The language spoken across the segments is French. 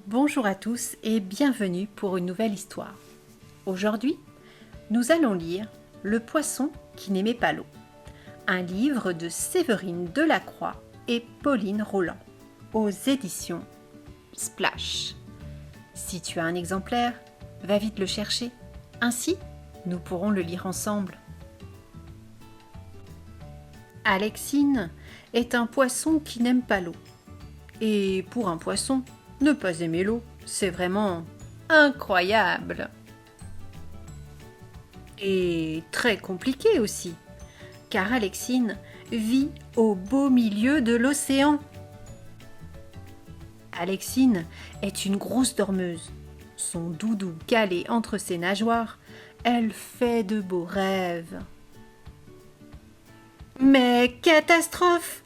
Bonjour à tous et bienvenue pour une nouvelle histoire. Aujourd'hui, nous allons lire Le poisson qui n'aimait pas l'eau, un livre de Séverine Delacroix et Pauline Roland, aux éditions Splash. Si tu as un exemplaire, va vite le chercher, ainsi nous pourrons le lire ensemble. Alexine est un poisson qui n'aime pas l'eau. Et pour un poisson, ne pas aimer l'eau, c'est vraiment incroyable. Et très compliqué aussi, car Alexine vit au beau milieu de l'océan. Alexine est une grosse dormeuse. Son doudou calé entre ses nageoires, elle fait de beaux rêves. Mais catastrophe!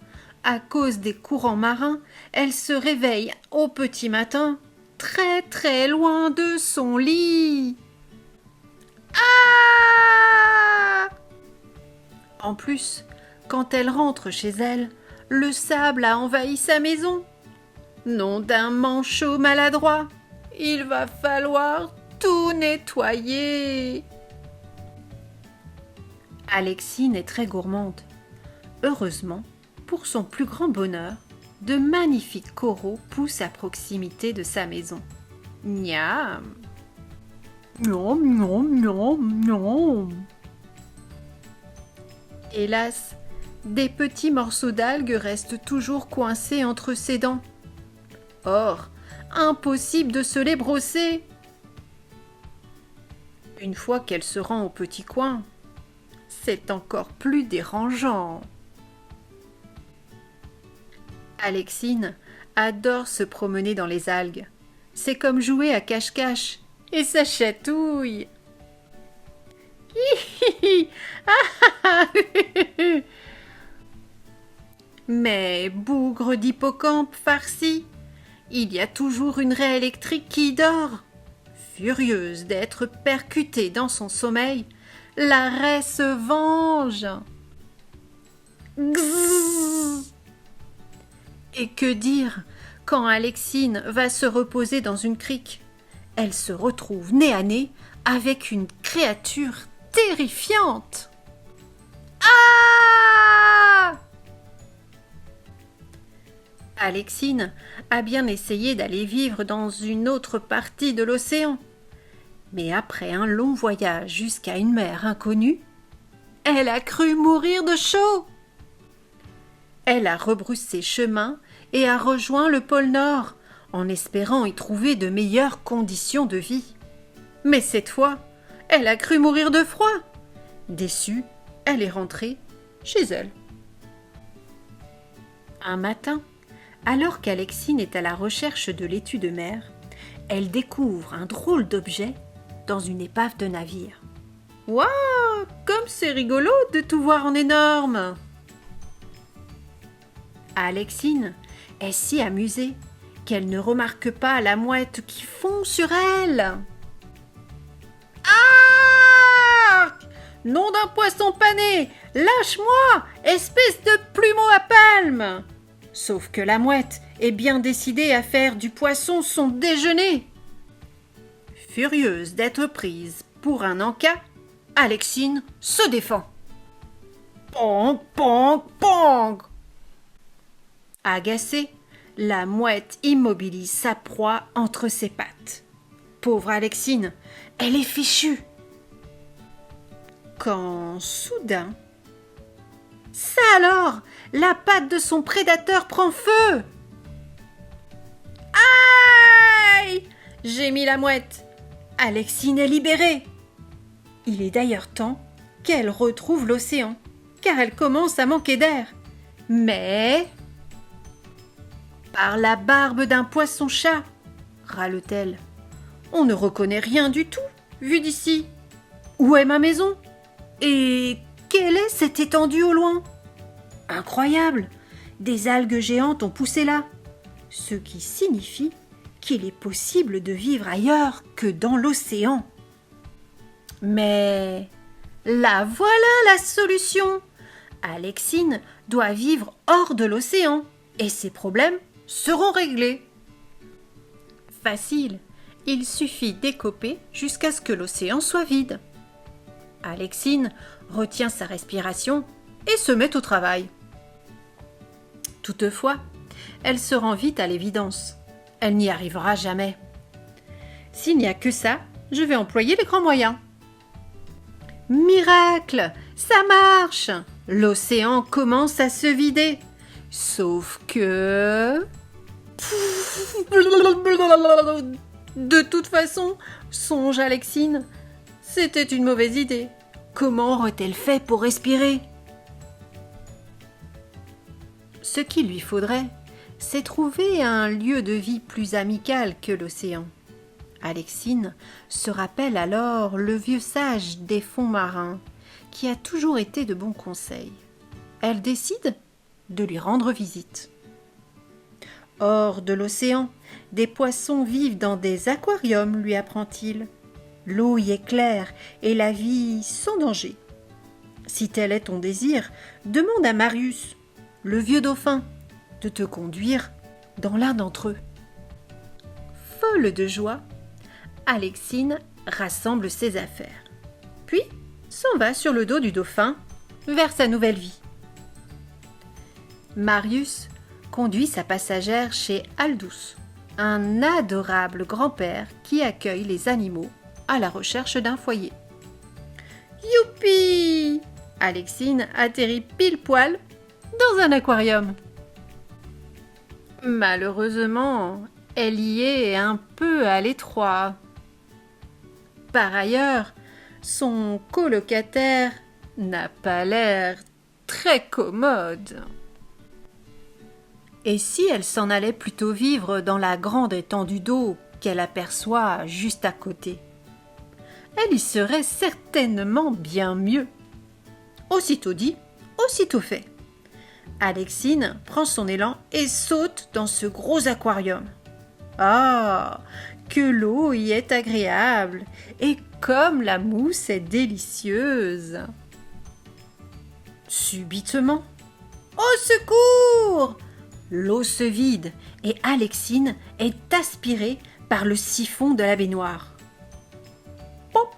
À cause des courants marins, elle se réveille au petit matin, très très loin de son lit. Ah! En plus, quand elle rentre chez elle, le sable a envahi sa maison. Nom d'un manchot maladroit, il va falloir tout nettoyer. Alexine est très gourmande. Heureusement, pour son plus grand bonheur, de magnifiques coraux poussent à proximité de sa maison. Miam! Miam, miam, miam, miam. Hélas, des petits morceaux d'algues restent toujours coincés entre ses dents. Or, impossible de se les brosser. Une fois qu'elle se rend au petit coin, c'est encore plus dérangeant. Alexine adore se promener dans les algues. C'est comme jouer à cache-cache et ça chatouille. Mais bougre d'hippocampe farci, il y a toujours une raie électrique qui dort. Furieuse d'être percutée dans son sommeil, la raie se venge. Gzzz. Et que dire quand Alexine va se reposer dans une crique? Elle se retrouve nez à nez avec une créature terrifiante. Ah! Alexine a bien essayé d'aller vivre dans une autre partie de l'océan. Mais après un long voyage jusqu'à une mer inconnue, elle a cru mourir de chaud. Elle a rebroussé chemin et a rejoint le pôle Nord, en espérant y trouver de meilleures conditions de vie. Mais cette fois, elle a cru mourir de froid. Déçue, elle est rentrée chez elle. Un matin, alors qu'Alexine est à la recherche de laitue de mer, elle découvre un drôle d'objet dans une épave de navire. « Waouh, comme c'est rigolo de tout voir en énorme !» Alexine est si amusée qu'elle ne remarque pas la mouette qui fond sur elle. Ah! Nom d'un poisson pané, lâche-moi, espèce de plumeau à palme! Sauf que la mouette est bien décidée à faire du poisson son déjeuner. Furieuse d'être prise pour un encas, Alexine se défend. Pong, pong, pong! Agacée, la mouette immobilise sa proie entre ses pattes. Pauvre Alexine, elle est fichue. Quand, soudain, ça alors, la patte de son prédateur prend feu. Aïe! Gémit la mouette. Alexine est libérée. Il est d'ailleurs temps qu'elle retrouve l'océan, car elle commence à manquer d'air. Mais... Par la barbe d'un poisson-chat, râle-t-elle. On ne reconnaît rien du tout, vu d'ici. Où est ma maison? Et quelle est cette étendue au loin? Incroyable! Des algues géantes ont poussé là, ce qui signifie qu'il est possible de vivre ailleurs que dans l'océan. Mais la voilà la solution! Alexine doit vivre hors de l'océan et ses problèmes seront réglés. facile. Il suffit d'écoper jusqu'à ce que l'océan soit vide. Alexine retient sa respiration et se met au travail. Toutefois, elle se rend vite à l'évidence. Elle n'y arrivera jamais. S'il n'y a que ça, je vais employer les grands moyens. Miracle! Ça marche! L'océan commence à se vider. Sauf que... De toute façon, songe Alexine, c'était une mauvaise idée. Comment aurait-elle fait pour respirer? Ce qu'il lui faudrait, c'est trouver un lieu de vie plus amical que l'océan. Alexine se rappelle alors le vieux sage des fonds marins, qui a toujours été de bons conseils. Elle décide de lui rendre visite. Hors de l'océan, des poissons vivent dans des aquariums, lui apprend-il. L'eau y est claire et la vie sans danger. Si tel est ton désir, demande à Marius, le vieux dauphin, de te conduire dans l'un d'entre eux. Folle de joie, Alexine rassemble ses affaires, puis s'en va sur le dos du dauphin vers sa nouvelle vie. Marius conduit sa passagère chez Aldous, un adorable grand-père qui accueille les animaux à la recherche d'un foyer. Youpi! Alexine atterrit pile poil dans un aquarium. Malheureusement, elle y est un peu à l'étroit. Par ailleurs, son colocataire n'a pas l'air très commode. Et si elle s'en allait plutôt vivre dans la grande étendue d'eau qu'elle aperçoit juste à côté? Elle y serait certainement bien mieux. Aussitôt dit, aussitôt fait. Alexine prend son élan et saute dans ce gros aquarium. Ah, que l'eau y est agréable et comme la mousse est délicieuse. Subitement, au secours! L'eau se vide et Alexine est aspirée par le siphon de la baignoire. Pop!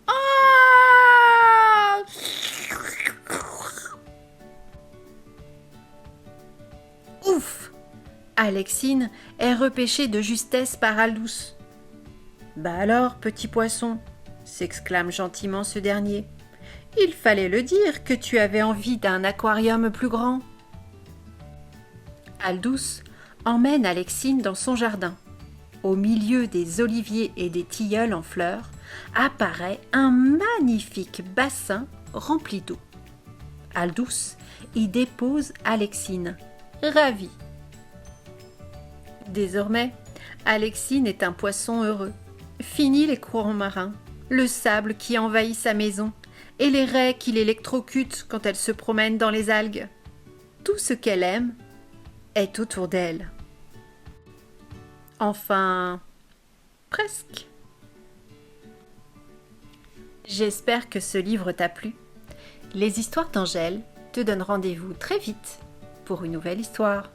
Ah! Ouf! Alexine est repêchée de justesse par Aldous. « Bah alors, petit poisson !» s'exclame gentiment ce dernier. « Il fallait le dire que tu avais envie d'un aquarium plus grand. » Aldous emmène Alexine dans son jardin. Au milieu des oliviers et des tilleuls en fleurs, apparaît un magnifique bassin rempli d'eau. Aldous y dépose Alexine, ravie. Désormais, Alexine est un poisson heureux. Fini les courants marins, le sable qui envahit sa maison et les raies qui l'électrocutent quand elle se promène dans les algues. Tout ce qu'elle aime est autour d'elle. Enfin, presque. J'espère que ce livre t'a plu. Les histoires d'Angèle te donnent rendez-vous très vite pour une nouvelle histoire.